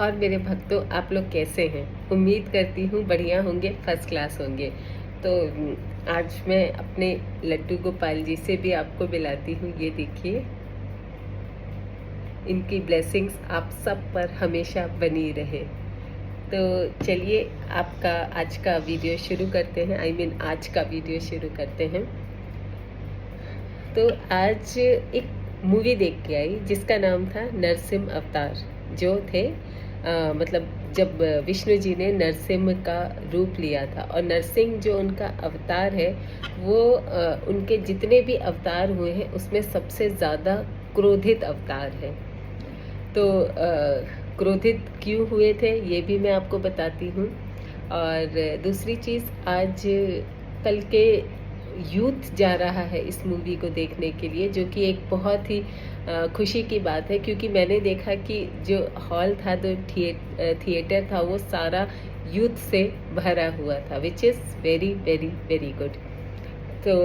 और मेरे भक्तों, आप लोग कैसे हैं? उम्मीद करती हूँ बढ़िया होंगे, फर्स्ट क्लास होंगे। तो आज मैं अपने लड्डू गोपाल जी से भी आपको मिलाती हूँ। ये देखिए, इनकी ब्लेसिंग्स आप सब पर हमेशा बनी रहे। तो चलिए, आपका आज का वीडियो शुरू करते हैं। आज का वीडियो शुरू करते हैं। तो आज एक मूवी देख के आई जिसका नाम था नरसिम्हा अवतार। जो थे मतलब जब विष्णु जी ने नरसिम्हा का रूप लिया था, और नरसिंह जो उनका अवतार है वो उनके जितने भी अवतार हुए हैं उसमें सबसे ज़्यादा क्रोधित अवतार है। तो क्रोधित क्यों हुए थे ये भी मैं आपको बताती हूँ। और दूसरी चीज़, आज कल के यूथ जा रहा है इस मूवी को देखने के लिए, जो कि एक बहुत ही खुशी की बात है, क्योंकि मैंने देखा कि जो हॉल था, जो थिएटर था, वो सारा यूथ से भरा हुआ था, which is very very very good. तो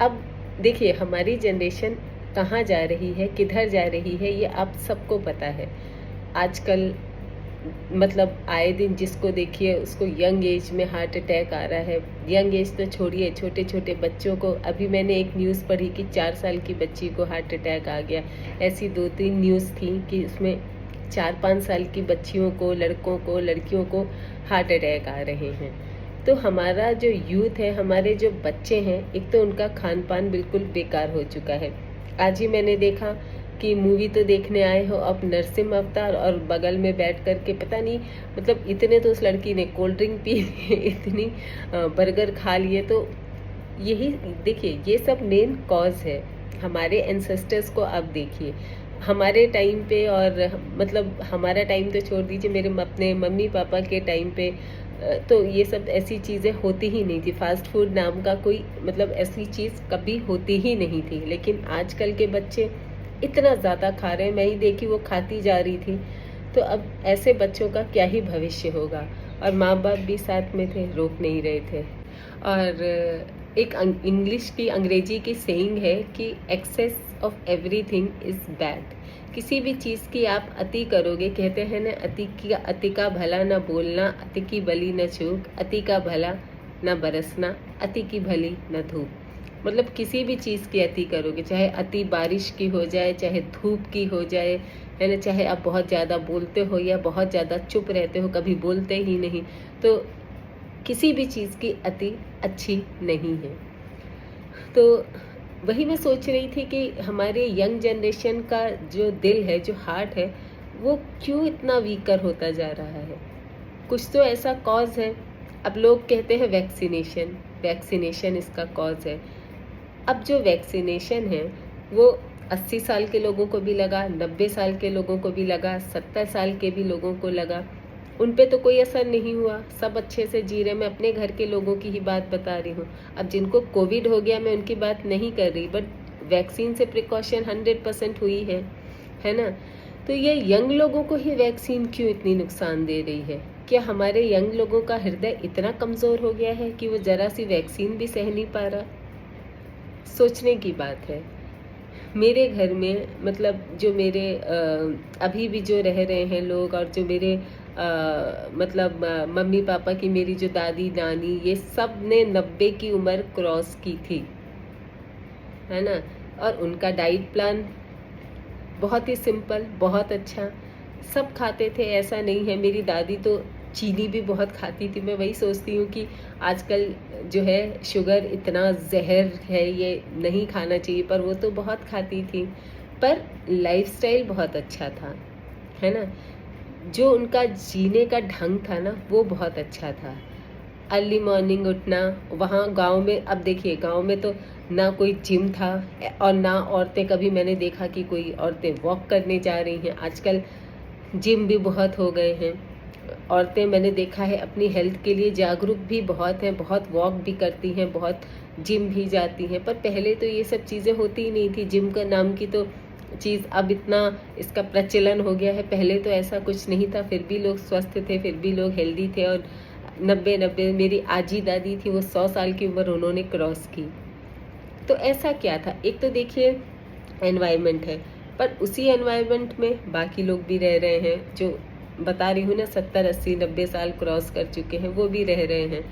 अब देखिए, हमारी जनरेशन कहाँ जा रही है, किधर जा रही है, ये आप सबको पता है। आजकल मतलब आए दिन जिसको देखिए उसको यंग एज में हार्ट अटैक आ रहा है। यंग एज तो छोड़िए, छोटे छोटे बच्चों को, अभी मैंने एक न्यूज़ पढ़ी कि 4 साल की बच्ची को हार्ट अटैक आ गया। ऐसी 2-3 न्यूज़ थी कि उसमें 4-5 साल की बच्चियों को, लड़कों को, लड़कियों को हार्ट अटैक आ रहे हैं। तो हमारा जो यूथ है, हमारे जो बच्चे हैं, एक तो उनका खान पान बिल्कुल बेकार हो चुका है। आज ही मैंने देखा कि मूवी तो देखने आए हो अब नरसिम्हा अवतार, और बगल में बैठ कर के पता नहीं, मतलब इतने तो उस लड़की ने कोल्ड ड्रिंक पी इतनी बर्गर खा लिए। तो यही देखिए, ये सब मेन कॉज है। हमारे एंसेस्टर्स को आप देखिए, हमारे टाइम पे, और मतलब हमारा टाइम तो छोड़ दीजिए, मेरे अपने मम्मी पापा के टाइम पे तो ये सब ऐसी चीज़ें होती ही नहीं थी। फास्ट फूड नाम का कोई मतलब ऐसी चीज़ कभी होती ही नहीं थी। लेकिन आजकल के बच्चे इतना ज़्यादा खा रहे हैं, मैं ही देखी वो खाती जा रही थी। तो अब ऐसे बच्चों का क्या ही भविष्य होगा। और माँ बाप भी साथ में थे, रोक नहीं रहे थे। और एक इंग्लिश की, अंग्रेजी की सेइंग है कि excess of everything is bad. किसी भी चीज़ की आप अति करोगे, कहते हैं ना, अति का भला न बोलना, अति की बली न चूक, अति का भला न बरसना, अति की भली न धूप। मतलब किसी भी चीज़ की अति करोगे, चाहे अति बारिश की हो जाए, चाहे धूप की हो जाए, है ना, चाहे आप बहुत ज़्यादा बोलते हो या बहुत ज़्यादा चुप रहते हो, कभी बोलते ही नहीं, तो किसी भी चीज़ की अति अच्छी नहीं है। तो वही मैं सोच रही थी कि हमारे यंग जनरेशन का जो दिल है, जो हार्ट है, वो क्यों इतना वीकर होता जा रहा है। कुछ तो ऐसा कॉज है। अब लोग कहते हैं वैक्सीनेशन, वैक्सीनेशन इसका कॉज है। अब जो वैक्सीनेशन है वो 80 साल के लोगों को भी लगा, 90 साल के लोगों को भी लगा, 70 साल के भी लोगों को लगा। उन पे तो कोई असर नहीं हुआ, सब अच्छे से जी रहे। मैं अपने घर के लोगों की ही बात बता रही हूँ। अब जिनको कोविड हो गया, मैं उनकी बात नहीं कर रही, बट वैक्सीन से प्रिकॉशन 100% हुई है ना। तो ये यंग लोगों को ही वैक्सीन क्यों इतनी नुकसान दे रही है? क्या हमारे यंग लोगों का हृदय इतना कमज़ोर हो गया है कि वो ज़रा सी वैक्सीन भी सह नहीं पा रहा? सोचने की बात है। मेरे घर में मतलब जो मेरे अभी भी जो रह रहे हैं लोग, और जो मेरे मतलब मम्मी पापा की, मेरी जो दादी नानी, ये सब ने 90 की उम्र क्रॉस की थी, है ना। और उनका डाइट प्लान बहुत ही सिंपल, बहुत अच्छा, सब खाते थे, ऐसा नहीं है। मेरी दादी तो चीनी भी बहुत खाती थी। मैं वही सोचती हूँ कि आजकल जो है शुगर इतना जहर है, ये नहीं खाना चाहिए, पर वो तो बहुत खाती थी। पर लाइफस्टाइल बहुत अच्छा था, है ना। जो उनका जीने का ढंग था ना, वो बहुत अच्छा था। अर्ली मॉर्निंग उठना, वहाँ गांव में, अब देखिए गांव में तो ना कोई जिम था, और ना औरतें, कभी मैंने देखा कि कोई औरतें वॉक करने जा रही हैं। आजकल जिम भी बहुत हो गए हैं। औरतें मैंने देखा है अपनी हेल्थ के लिए जागरूक भी बहुत हैं, बहुत वॉक भी करती हैं, बहुत जिम भी जाती हैं। पर पहले तो ये सब चीज़ें होती ही नहीं थी। जिम का नाम की तो चीज़ अब इतना इसका प्रचलन हो गया है, पहले तो ऐसा कुछ नहीं था। फिर भी लोग स्वस्थ थे, फिर भी लोग हेल्दी थे। और 90 मेरी आजी दादी थी, वो 100 साल की उम्र उन्होंने क्रॉस की। तो ऐसा क्या था? एक तो देखिए एनवायरनमेंट है, पर उसी एनवायरनमेंट में बाकी लोग भी रह रहे हैं, जो बता रही हूँ ना 70 80 90 साल क्रॉस कर चुके हैं, वो भी रह रहे हैं।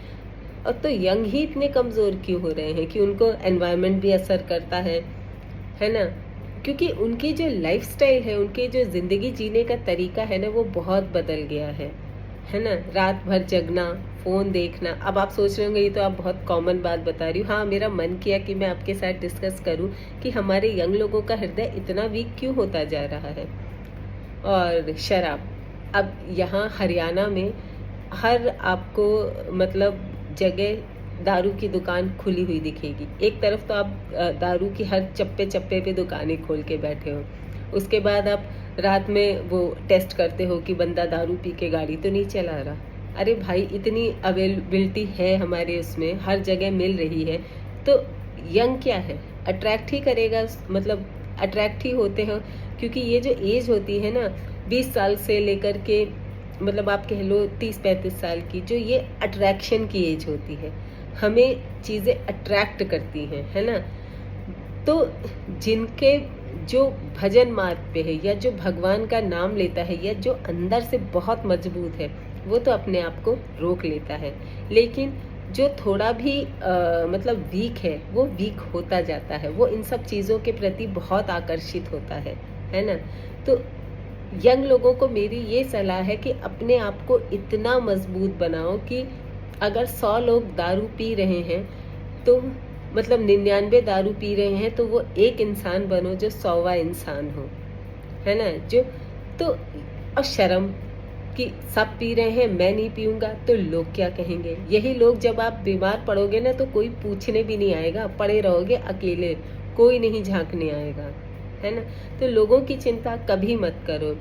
और तो यंग ही इतने कमज़ोर क्यों हो रहे हैं कि उनको एनवायरनमेंट भी असर करता है ना? क्योंकि उनकी जो लाइफस्टाइल है, उनके जो ज़िंदगी जीने का तरीका है ना, वो बहुत बदल गया है ना? रात भर जगना, फ़ोन देखना। अब आप सोच रहे होंगे ये तो आप बहुत कॉमन बात बता रही हो। हाँ, मेरा मन किया कि मैं आपके साथ डिस्कस करूं कि हमारे यंग लोगों का हृदय इतना वीक क्यों होता जा रहा है। और शराब, अब यहाँ हरियाणा में हर आपको मतलब जगह दारू की दुकान खुली हुई दिखेगी। एक तरफ तो आप दारू की हर चप्पे चप्पे पे दुकानें खोल के बैठे हो, उसके बाद आप रात में वो टेस्ट करते हो कि बंदा दारू पी के गाड़ी तो नहीं चला रहा। अरे भाई, इतनी अवेलेबिलिटी है हमारे उसमें, हर जगह मिल रही है, तो यंग क्या है, अट्रैक्ट ही करेगा, मतलब अट्रैक्ट ही होते हो। क्योंकि ये जो एज होती है ना 20 साल से लेकर के मतलब आप कह लो 30-35 साल की, जो ये अट्रैक्शन की एज होती है, हमें चीज़ें अट्रैक्ट करती हैं, है ना? तो जिनके जो भजन मार्ग पे है, या जो भगवान का नाम लेता है, या जो अंदर से बहुत मजबूत है, वो तो अपने आप को रोक लेता है। लेकिन जो थोड़ा भी मतलब वीक है, वो वीक होता जाता है, वो इन सब चीज़ों के प्रति बहुत आकर्षित होता है ना? तो यंग लोगों को मेरी ये सलाह है कि अपने आप को इतना मजबूत बनाओ कि अगर 100 लोग दारू पी रहे हैं, तो मतलब 99 दारू पी रहे हैं, तो वो एक इंसान बनो जो 100वां इंसान हो, है ना? जो तो और शर्म कि सब पी रहे हैं, मैं नहीं पीऊंगा तो लोग क्या कहेंगे। यही लोग जब आप बीमार पड़ोगे ना, तो कोई पूछने भी नहीं आएगा, पड़े रहोगे अकेले, कोई नहीं झांकने आएगा, है ना? तो लोगों की चिंता कभी मत करो।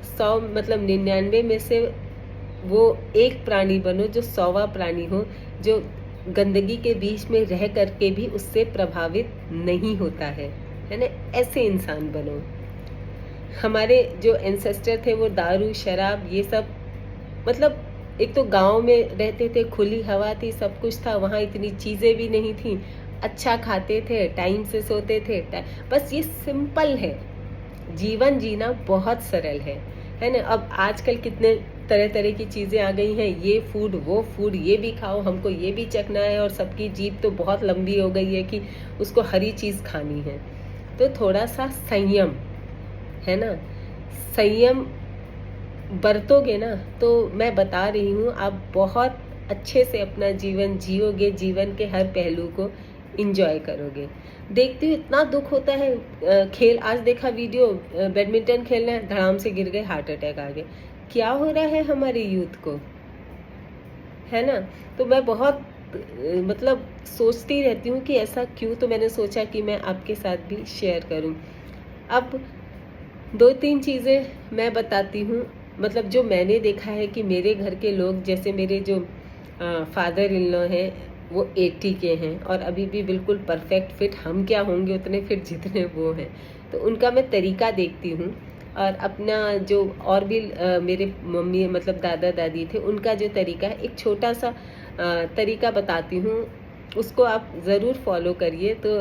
100 मतलब 99 में से वो एक प्राणी बनो जो 100वां प्राणी हो, जो गंदगी के बीच में रह करके भी उससे प्रभावित नहीं होता है ना? ऐसे इंसान बनो। हमारे जो एंसेस्टर थे, वो दारू शराब ये सब, मतलब एक तो गांव में रहते थे, खुली हवा थी, सब कुछ था, वहाँ इतनी चीज़ें भी नहीं थी, अच्छा खाते थे, टाइम से सोते थे, बस ये सिंपल है। जीवन जीना बहुत सरल है ना? अब आजकल कितने तरह तरह की चीज़ें आ गई हैं, ये फूड वो फूड, ये भी खाओ, हमको ये भी चखना है, और सबकी जीभ तो बहुत लंबी हो गई है कि उसको हरी चीज़ खानी है। तो थोड़ा सा संयम, है ना? संयम बरतोगे ना, तो मैं बता रही हूँ आप बहुत अच्छे से अपना जीवन जियोगे, जीवन के हर पहलू को इंजॉय करोगे। देखती हूँ इतना दुख होता है, खेल आज देखा वीडियो, बैडमिंटन खेल रहे हैं, धड़ाम से गिर गए, हार्ट अटैक आ गए। क्या हो रहा है हमारे यूथ को, है ना? तो मैं बहुत मतलब सोचती रहती हूँ कि ऐसा क्यों, तो मैंने सोचा कि मैं आपके साथ भी शेयर करूँ। अब 2-3 चीज़ें मैं बताती हूँ, मतलब जो मैंने देखा है कि मेरे घर के लोग, जैसे मेरे जो फादर इन लॉ हैं, वो 80 के हैं और अभी भी बिल्कुल परफेक्ट फिट, हम क्या होंगे उतने फिट जितने वो हैं। तो उनका मैं तरीका देखती हूँ, और अपना जो और भी मेरे मम्मी मतलब दादा दादी थे, उनका जो तरीका है, एक छोटा सा तरीका बताती हूँ, उसको आप ज़रूर फॉलो करिए, तो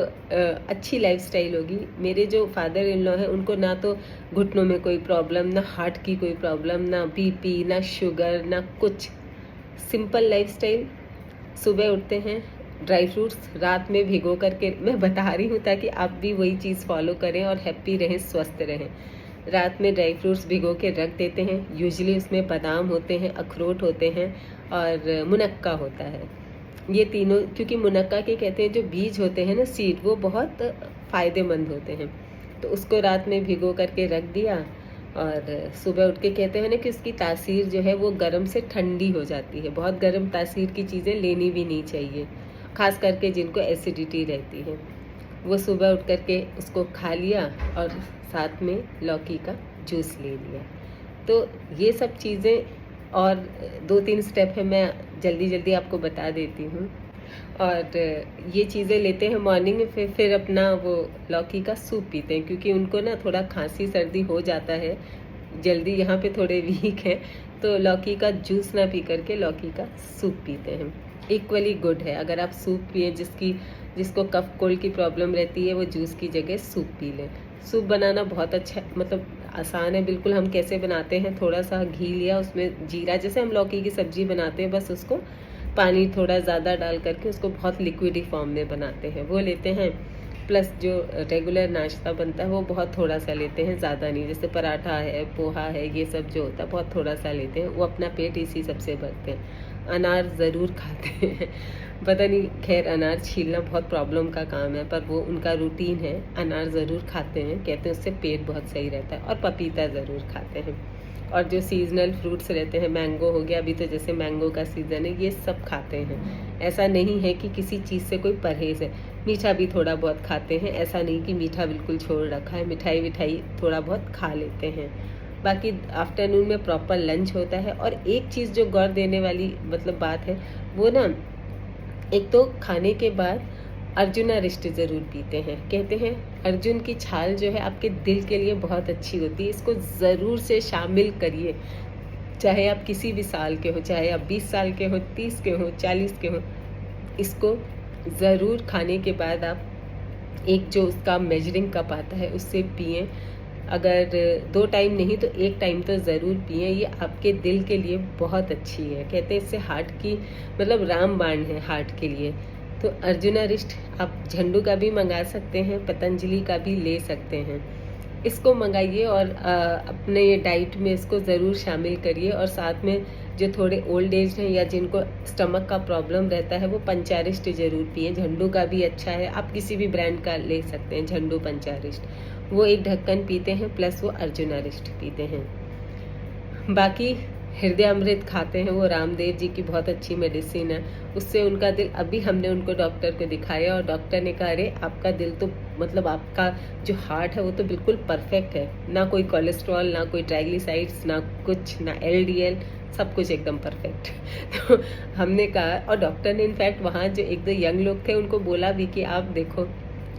अच्छी लाइफस्टाइल होगी। मेरे जो फादर इन लॉ हैं, उनको ना तो घुटनों में कोई प्रॉब्लम, ना हार्ट की कोई प्रॉब्लम, ना बीपी, ना शुगर, ना कुछ। Simple lifestyle. सुबह उठते हैं, ड्राई फ्रूट्स रात में भिगो करके, मैं बता रही हूँ ताकि आप भी वही चीज़ फॉलो करें और हैप्पी रहें, स्वस्थ रहें। रात में ड्राई फ्रूट्स भिगो के रख देते हैं, यूजुअली उसमें बादाम होते हैं, अखरोट होते हैं, और मुनक्का होता है। ये तीनों, क्योंकि मुनक्का के कहते हैं जो बीज होते हैं ना, सीड, वो बहुत फ़ायदेमंद होते हैं। तो उसको रात में भिगो करके रख दिया, और सुबह उठ के कहते हैं ना कि उसकी तासीर जो है वो गर्म से ठंडी हो जाती है। बहुत गर्म तासीर की चीज़ें लेनी भी नहीं चाहिए, ख़ास करके जिनको एसिडिटी रहती है। वो सुबह उठ करके उसको खा लिया, और साथ में लौकी का जूस ले लिया। तो ये सब चीज़ें, और 2-3 स्टेप है, मैं जल्दी जल्दी आपको बता देती हूँ। और ये चीज़ें लेते हैं मॉर्निंग में, फिर अपना वो लौकी का सूप पीते हैं, क्योंकि उनको ना थोड़ा खांसी सर्दी हो जाता है जल्दी, यहाँ पे थोड़े वीक हैं, तो लौकी का जूस ना पी करके लौकी का सूप पीते हैं। इक्वली गुड है। अगर आप सूप पिए, जिसको कफ कोल्ड की प्रॉब्लम रहती है, वो जूस की जगह सूप पी लें, सूप बनाना बहुत अच्छा, मतलब आसान है बिल्कुल। हम कैसे बनाते हैं, थोड़ा सा घी लिया, उसमें जीरा, जैसे हम लौकी की सब्जी बनाते हैं, बस उसको पानी थोड़ा ज़्यादा डाल करके उसको बहुत लिक्विडी फॉर्म में बनाते हैं, वो लेते हैं। प्लस जो रेगुलर नाश्ता बनता है वो बहुत थोड़ा सा लेते हैं, ज़्यादा नहीं। जैसे पराठा है, पोहा है, ये सब जो होता है बहुत थोड़ा सा लेते हैं, वो अपना पेट इसी सबसे भरते हैं। अनार ज़रूर खाते हैं पता नहीं, खैर अनार छीलना बहुत प्रॉब्लम का काम है, पर वो उनका रूटीन है। अनार ज़रूर खाते हैं, कहते हैं उससे पेट बहुत सही रहता है। और पपीता ज़रूर खाते हैं। और जो सीजनल फ्रूट्स रहते हैं, मैंगो हो गया, अभी तो जैसे मैंगो का सीज़न है, ये सब खाते हैं। ऐसा नहीं है कि किसी चीज़ से कोई परहेज़ है। मीठा भी थोड़ा बहुत खाते हैं, ऐसा नहीं कि मीठा बिल्कुल छोड़ रखा है, मिठाई विठाई थोड़ा बहुत खा लेते हैं। बाकी आफ्टरनून में प्रॉपर लंच होता है। और एक चीज़ जो गौर देने वाली मतलब बात है, वो ना, एक तो खाने के बाद अर्जुनारिष्ट ज़रूर पीते हैं। कहते हैं अर्जुन की छाल जो है आपके दिल के लिए बहुत अच्छी होती है, इसको ज़रूर से शामिल करिए। चाहे आप किसी भी साल के हो, चाहे आप 20 साल के हो, 30 के हो, 40 के हो, इसको ज़रूर खाने के बाद आप एक जो उसका मेजरिंग कप आता है उससे पिएं। अगर 2 टाइम नहीं तो 1 टाइम तो ज़रूर पिएं, ये आपके दिल के लिए बहुत अच्छी है। कहते हैं इससे हार्ट की मतलब रामबाण है हार्ट के लिए। तो अर्जुनारिष्ट आप झंडू का भी मंगा सकते हैं, पतंजलि का भी ले सकते हैं। इसको मंगाइए और अपने डाइट में इसको ज़रूर शामिल करिए। और साथ में जो थोड़े ओल्ड एज हैं या जिनको स्टमक का प्रॉब्लम रहता है, वो पंचारिष्ट ज़रूर पिए। झंडू का भी अच्छा है, आप किसी भी ब्रांड का ले सकते हैं, झंडू पंचारिष्ट। वो एक ढक्कन पीते हैं, प्लस वो अर्जुनारिष्ट पीते हैं। बाकी हृदय अमृत खाते हैं, वो रामदेव जी की बहुत अच्छी मेडिसिन है। उससे उनका दिल, अभी हमने उनको डॉक्टर को दिखाया और डॉक्टर ने कहा, अरे आपका दिल तो मतलब आपका जो हार्ट है वो तो बिल्कुल परफेक्ट है, ना कोई कोलेस्ट्रॉल, ना कोई ट्राइग्लिसराइड्स, ना कुछ, ना एलडीएल, सब कुछ एकदम परफेक्ट तो हमने कहा, और डॉक्टर ने इनफैक्ट वहाँ जो 1-2 यंग लोग थे उनको बोला भी कि आप देखो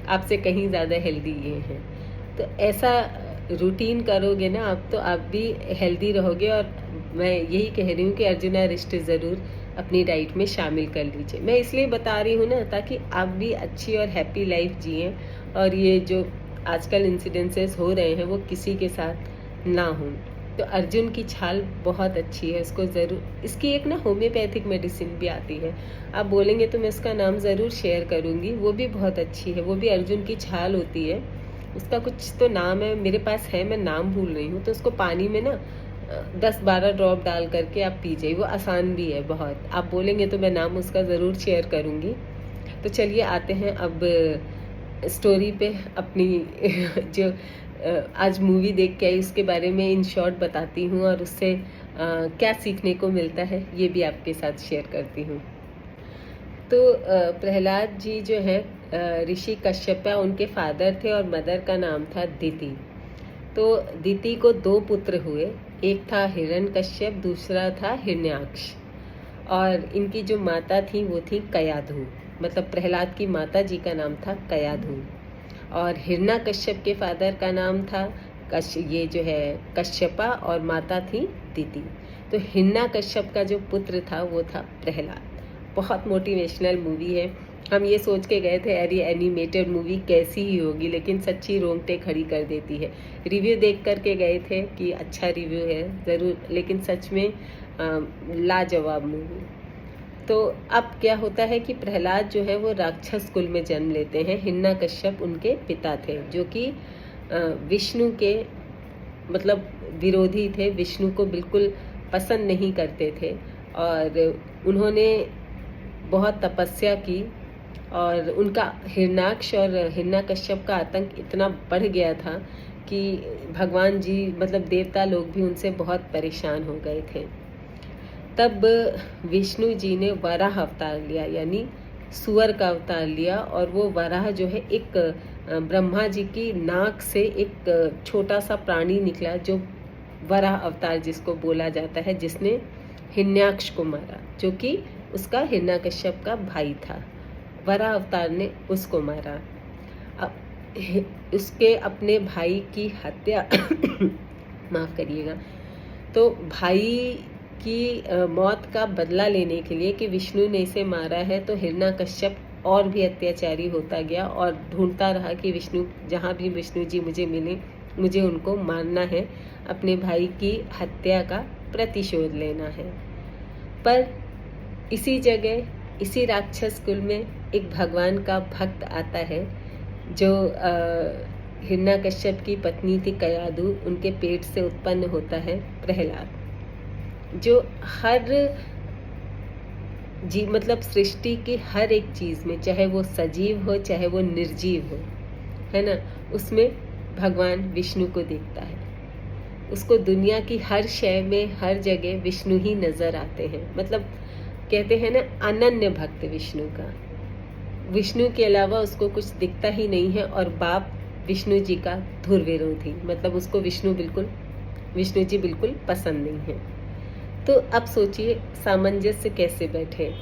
आपसे कहीं ज़्यादा हेल्दी ये हैं। तो ऐसा रूटीन करोगे ना आप, तो आप भी हेल्दी रहोगे। और मैं यही कह रही हूँ कि अर्जुनारिष्ट ज़रूर अपनी डाइट में शामिल कर लीजिए। मैं इसलिए बता रही हूँ ना, ताकि आप भी अच्छी और हैप्पी लाइफ जिएं, और ये जो आजकल इंसिडेंसेस हो रहे हैं वो किसी के साथ ना हों। तो अर्जुन की छाल बहुत अच्छी है, इसको ज़रूर, इसकी एक ना होम्योपैथिक मेडिसिन भी आती है, आप बोलेंगे तो मैं उसका नाम ज़रूर शेयर करूँगी, वो भी बहुत अच्छी है। वो भी अर्जुन की छाल होती है, उसका कुछ तो नाम है, मेरे पास है, मैं नाम भूल रही हूँ। तो उसको पानी में ना 10-12 ड्रॉप डाल करके आप पीजिए, वो आसान भी है बहुत। आप बोलेंगे तो मैं नाम उसका ज़रूर शेयर करूँगी। तो चलिए आते हैं अब स्टोरी पे अपनी जो आज मूवी देख के आई उसके बारे में इन शॉर्ट बताती हूँ, और उससे क्या सीखने को मिलता है ये भी आपके साथ शेयर करती हूँ। तो प्रहलाद जी जो है, ऋषि कश्यप, उनके फादर थे और मदर का नाम था दिति। तो दिति को 2 पुत्र हुए, एक था हिरण्यकश्यप, दूसरा था हिरण्याक्ष। और इनकी जो माता थी वो थी कयाधु, मतलब प्रहलाद की माता जी का नाम था कयाधु। और हिरण्याकश्यप के फादर का नाम था ये जो है कश्यपा, और माता थी दिति। तो हिरण्याकश्यप का जो पुत्र था वो था प्रहलाद। बहुत मोटिवेशनल मूवी है। हम ये सोच के गए थे अरे एनिमेटेड मूवी कैसी ही होगी, लेकिन सच्ची रोंगटे खड़ी कर देती है। रिव्यू देख करके गए थे कि अच्छा रिव्यू है ज़रूर, लेकिन सच में लाजवाब मूवी। तो अब क्या होता है कि प्रहलाद जो है वो राक्षस कुल में जन्म लेते हैं। हिरण्याकश्यप उनके पिता थे, जो कि विष्णु के मतलब विरोधी थे, विष्णु को बिल्कुल पसंद नहीं करते थे। और उन्होंने बहुत तपस्या की, और उनका हिरण्याक्ष और हिरण्याकश्यप का आतंक इतना बढ़ गया था कि भगवान जी मतलब देवता लोग भी उनसे बहुत परेशान हो गए थे। तब विष्णु जी ने वराह अवतार लिया, यानी सुअर का अवतार लिया। और वो वराह जो है एक ब्रह्मा जी की नाक से एक छोटा सा प्राणी निकला, जो वराह अवतार जिसको बोला जाता है, जिसने हिरण्याक्ष को मारा, जो कि उसका हिरण्याकश्यप का भाई था। वराह अवतार ने उसको मारा। अब उसके अपने भाई की हत्या माफ़ करिएगा। तो भाई की मौत का बदला लेने के लिए कि विष्णु ने इसे मारा है, तो हिरण्याकश्यप और भी अत्याचारी होता गया और ढूंढता रहा कि विष्णु, जहाँ भी विष्णु जी मुझे मिले, मुझे उनको मारना है, अपने भाई की हत्या का प्रतिशोध लेना है। पर इसी जगह, इसी राक्षस कुल में एक भगवान का भक्त आता है, जो हिरण्यकश्यप की पत्नी थी कयाधु, उनके पेट से उत्पन्न होता है प्रहलाद, जो हर मतलब सृष्टि की हर एक चीज़ में, चाहे वो सजीव हो चाहे वो निर्जीव हो, है ना, उसमें भगवान विष्णु को देखता है। उसको दुनिया की हर शय में, हर जगह विष्णु ही नजर आते हैं। मतलब कहते हैं ना, अनन्य भक्त विष्णु का, विष्णु के अलावा उसको कुछ दिखता ही नहीं है। और बाप विष्णु जी का धुर विरोधी, मतलब उसको विष्णु जी बिल्कुल पसंद नहीं है। तो अब सोचिए सामंजस्य कैसे बैठे,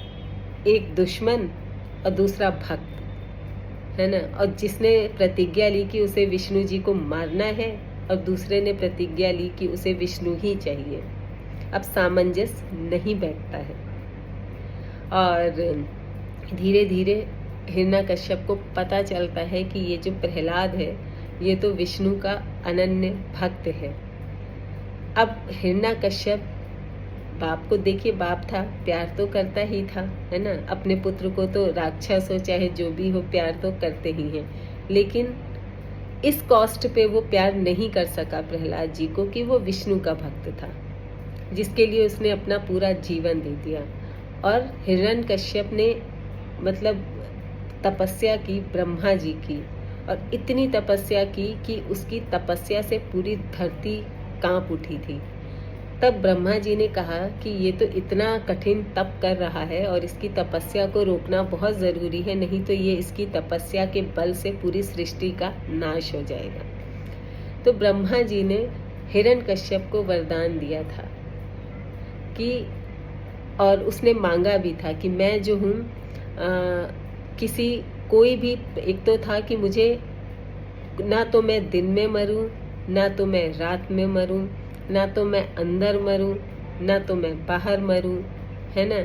एक दुश्मन और दूसरा भक्त, है ना, और जिसने प्रतिज्ञा ली कि उसे विष्णु जी को मारना है और दूसरे ने प्रतिज्ञा ली कि उसे विष्णु ही चाहिए। अब सामंजस्य नहीं बैठता है। और धीरे धीरे हिरण्यकश्यप को पता चलता है कि ये जो प्रहलाद है ये तो विष्णु का अनन्य भक्त है। अब हिरण्यकश्यप, बाप को देखिए, बाप था, प्यार तो करता ही था, है ना, अपने पुत्र को तो राक्षस हो चाहे जो भी हो प्यार तो करते ही हैं। लेकिन इस कॉस्ट पे वो प्यार नहीं कर सका प्रहलाद जी को कि वो विष्णु का भक्त था, जिसके लिए उसने अपना पूरा जीवन दे दिया। और हिरण्यकश्यप ने मतलब तपस्या की ब्रह्मा जी की, और इतनी तपस्या की कि उसकी तपस्या से पूरी धरती कांप उठी थी। तब ब्रह्मा जी ने कहा कि ये तो इतना कठिन तप कर रहा है और इसकी तपस्या को रोकना बहुत ज़रूरी है, नहीं तो ये इसकी तपस्या के बल से पूरी सृष्टि का नाश हो जाएगा। तो ब्रह्मा जी ने हिरण्यकश्यप को वरदान दिया था कि, और उसने मांगा भी था कि मैं जो हूँ कोई भी, एक तो था कि मुझे ना तो मैं दिन में मरूं, ना तो मैं रात में मरूं, ना तो मैं अंदर मरूं, ना तो मैं बाहर मरूं, है ना।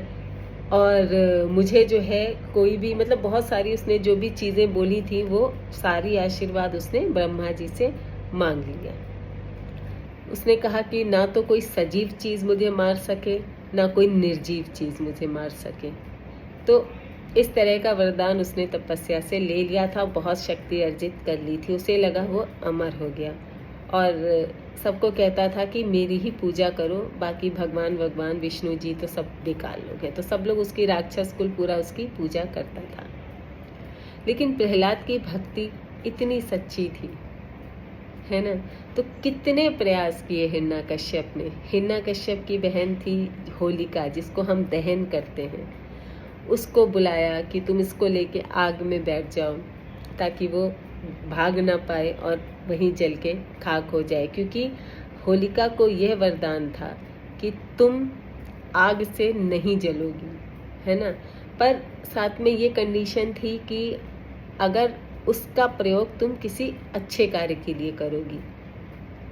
और मुझे जो है कोई भी, मतलब बहुत सारी उसने जो भी चीज़ें बोली थी वो सारी आशीर्वाद उसने ब्रह्मा जी से मांग लिया। उसने कहा कि ना तो कोई सजीव चीज़ मुझे मार सके, ना कोई निर्जीव चीज़ मुझे मार सके। तो इस तरह का वरदान उसने तपस्या से ले लिया था, बहुत शक्ति अर्जित कर ली थी, उसे लगा वो अमर हो गया। और सबको कहता था कि मेरी ही पूजा करो, बाकी भगवान विष्णु जी तो सब बेकार लोग हैं। तो सब लोग, उसकी राक्षस कुल पूरा उसकी पूजा करता था। लेकिन प्रहलाद की भक्ति इतनी सच्ची थी, है ना, तो कितने प्रयास किए हिरण्यकश्यप ने। हिरण्यकश्यप की बहन थी होलिका, जिसको हम दहन करते हैं, उसको बुलाया कि तुम इसको लेके आग में बैठ जाओ ताकि वो भाग ना पाए और वहीं जल के खाक हो जाए, क्योंकि होलिका को यह वरदान था कि तुम आग से नहीं जलोगी, है ना। पर साथ में ये कंडीशन थी कि अगर उसका प्रयोग तुम किसी अच्छे कार्य के लिए करोगी।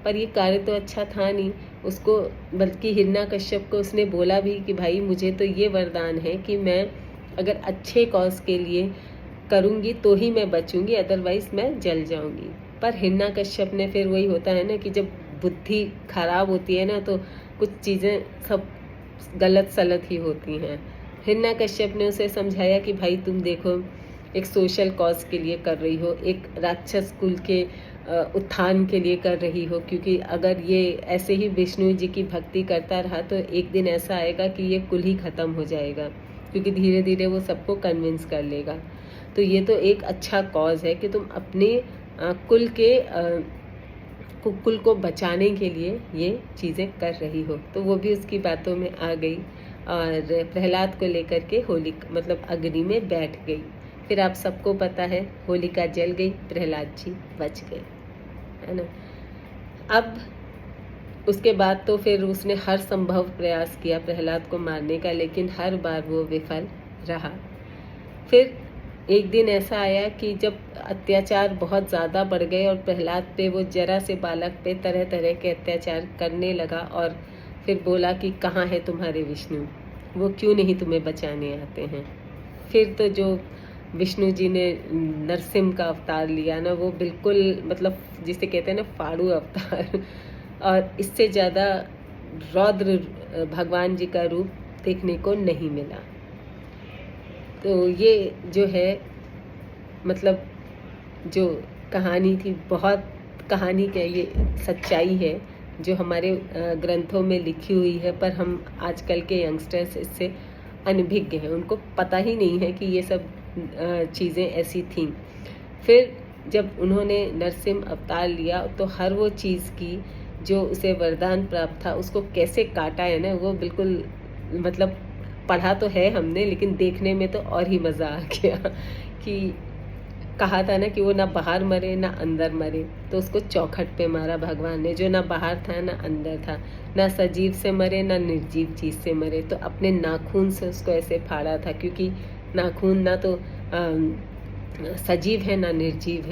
पर ये कार्य तो अच्छा था नहीं उसको, बल्कि हिरण्यकश्यप को उसने बोला भी कि भाई मुझे तो ये वरदान है कि मैं अगर अच्छे कॉज के लिए करूँगी तो ही मैं बचूंगी, अदरवाइज मैं जल जाऊंगी। पर हिरण्यकश्यप ने, फिर वही होता है ना कि जब बुद्धि खराब होती है ना तो कुछ चीज़ें सब गलत सलत ही होती हैं। हिरण्यकश्यप ने उसे समझाया कि भाई तुम देखो, एक सोशल कॉज के लिए कर रही हो, एक राक्षस कुल के उत्थान के लिए कर रही हो, क्योंकि अगर ये ऐसे ही विष्णु जी की भक्ति करता रहा तो एक दिन ऐसा आएगा कि ये कुल ही ख़त्म हो जाएगा, क्योंकि धीरे धीरे वो सबको कन्विंस कर लेगा। तो ये तो एक अच्छा कॉज है कि तुम अपने कुल को बचाने के लिए ये चीज़ें कर रही हो। तो वो भी उसकी बातों में आ गई और प्रहलाद को लेकर के मतलब अग्नि में बैठ गई। फिर आप सबको पता है, होलिका जल गई, प्रहलाद जी बच गए, है ना। अब उसके बाद तो फिर उसने हर संभव प्रयास किया प्रहलाद को मारने का, लेकिन हर बार वो विफल रहा। फिर एक दिन ऐसा आया कि जब अत्याचार बहुत ज़्यादा बढ़ गए और प्रहलाद पे, वो जरा से बालक पे तरह तरह के अत्याचार करने लगा, और फिर बोला कि कहाँ है तुम्हारे विष्णु, वो क्यों नहीं तुम्हें बचाने आते हैं। फिर तो जो विष्णु जी ने नरसिंह का अवतार लिया ना, वो बिल्कुल मतलब जिसे कहते हैं ना फाड़ू अवतार और इससे ज़्यादा रौद्र भगवान जी का रूप देखने को नहीं मिला। तो ये जो है मतलब जो कहानी थी, बहुत कहानी क्या ये सच्चाई है जो हमारे ग्रंथों में लिखी हुई है, पर हम आजकल के यंगस्टर्स इससे अनभिज्ञ हैं, उनको पता ही नहीं है कि ये सब चीज़ें ऐसी थीं। फिर जब उन्होंने नरसिंह अवतार लिया तो हर वो चीज़ की जो उसे वरदान प्राप्त था उसको कैसे काटा है ना, वो बिल्कुल मतलब पढ़ा तो है हमने, लेकिन देखने में तो और ही मज़ा आ गया कि कहा था ना कि वो ना बाहर मरे ना अंदर मरे, तो उसको चौखट पे मारा भगवान ने, जो ना बाहर था ना अंदर था, ना सजीव से मरे ना निर्जीव चीज़ से मरे, तो अपने नाखून से उसको ऐसे फाड़ा था, क्योंकि नाखून ना तो सजीव है ना निर्जीव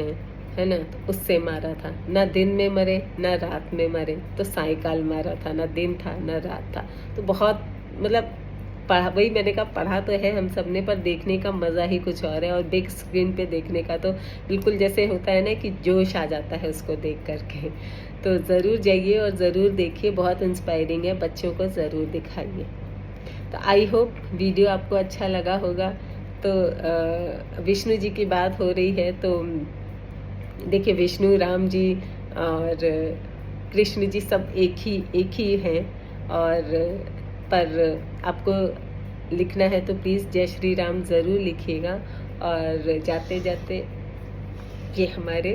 है ना, तो उससे मारा था। ना दिन में मरे ना रात में मरे, तो सायकाल मारा था, ना दिन था ना रात था। तो बहुत मतलब पढ़ा, वही मैंने कहा पढ़ा तो है हम सब ने, पर देखने का मज़ा ही कुछ और है, और बिग स्क्रीन पे देखने का तो बिल्कुल जैसे होता है ना कि जोश आ जाता है उसको देख करके। तो ज़रूर जाइए और ज़रूर देखिए, बहुत इंस्पायरिंग है, बच्चों को ज़रूर दिखाइए। तो आई होप वीडियो आपको अच्छा लगा होगा। तो विष्णु जी की बात हो रही है, तो देखिए विष्णु, राम जी और कृष्ण जी सब एक ही हैं, और पर आपको लिखना है तो प्लीज़ जय श्री राम ज़रूर लिखिएगा। और जाते जाते ये हमारे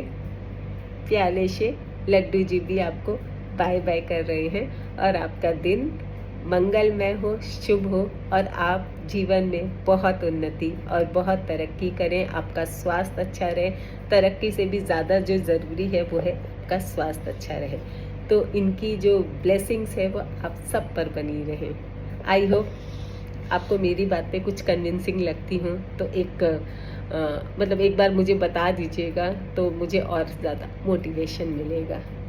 प्याले से लड्डू जी भी आपको बाय बाय कर रहे हैं, और आपका दिन मंगलमय हो, शुभ हो, और आप जीवन में बहुत उन्नति और बहुत तरक्की करें, आपका स्वास्थ्य अच्छा रहे। तरक्की से भी ज़्यादा जो ज़रूरी है वो है आपका स्वास्थ्य अच्छा रहे। तो इनकी जो ब्लेसिंग्स है वो आप सब पर बनी रहें। आई होप आपको मेरी बातें कुछ कन्विंसिंग लगती हों, तो मतलब एक बार मुझे बता दीजिएगा, तो मुझे और ज़्यादा मोटिवेशन मिलेगा।